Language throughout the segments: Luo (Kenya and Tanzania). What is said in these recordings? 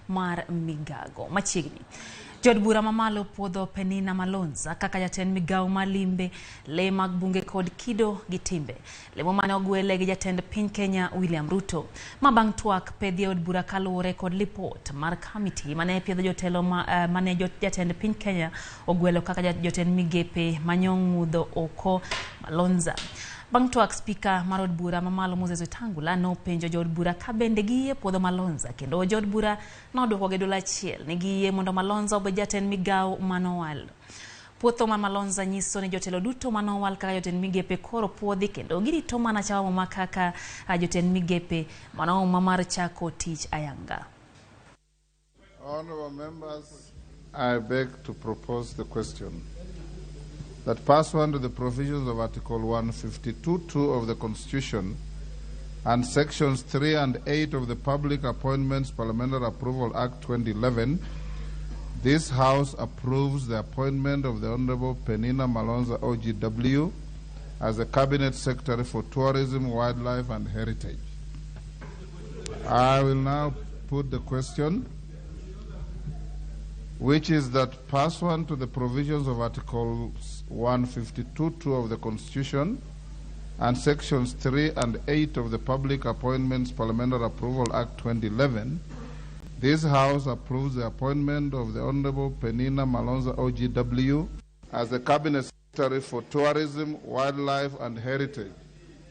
mar migago. Machiegni Jod bura mamalo Opuodho Penina Malonza kaka jatend migao mar limbe, le mag bunge kod kido gi timbe. Lemo mane ogwele gi jatend piny Kenya William Ruto. Mabang' twak pedhi od bura kaluwore kod lipot mar kamiti mane piedho jotelo mane jatend piny Kenya ogwelo kaka jotend migepe manyong'udho oko Malonza. Bang' twak spika mar od bura mamalo Moses Wetangula nopenjo jod bura ka bende giyie puodho Malonza, kendo jod bura nodwoko gi dola achiel ni giyie mondo Malonza obed jatend migao manowal. Puotho ma Malonza nyiso ni jotelo duto manowal kaka jotend migepe koro puodhi, kendo girito mana chawamo ma kaka jotend migepe manauma mar chako tich ayanga. Honorable members, I beg to propose the question that pursuant to the provisions of Article 152(2) of the Constitution and Sections 3 and 8 of the Public Appointments Parliamentary Approval Act 2011, this House approves the appointment of the Honorable Penina Malonza OGW as the Cabinet Secretary for Tourism, Wildlife and Heritage. I will now put the question, which is that pursuant to the provisions of Article 152(2) of the Constitution and Sections 3 and 8 of the Public Appointments Parliamentary Approval Act 2011, this House approves the appointment of the Honorable Penina Malonza OGW as the Cabinet Secretary for Tourism, Wildlife and Heritage.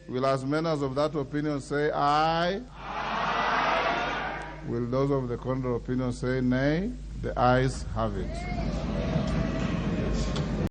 Will as many as of that opinion say aye? Aye. Will those of the contrary opinion say nay? The ayes have it.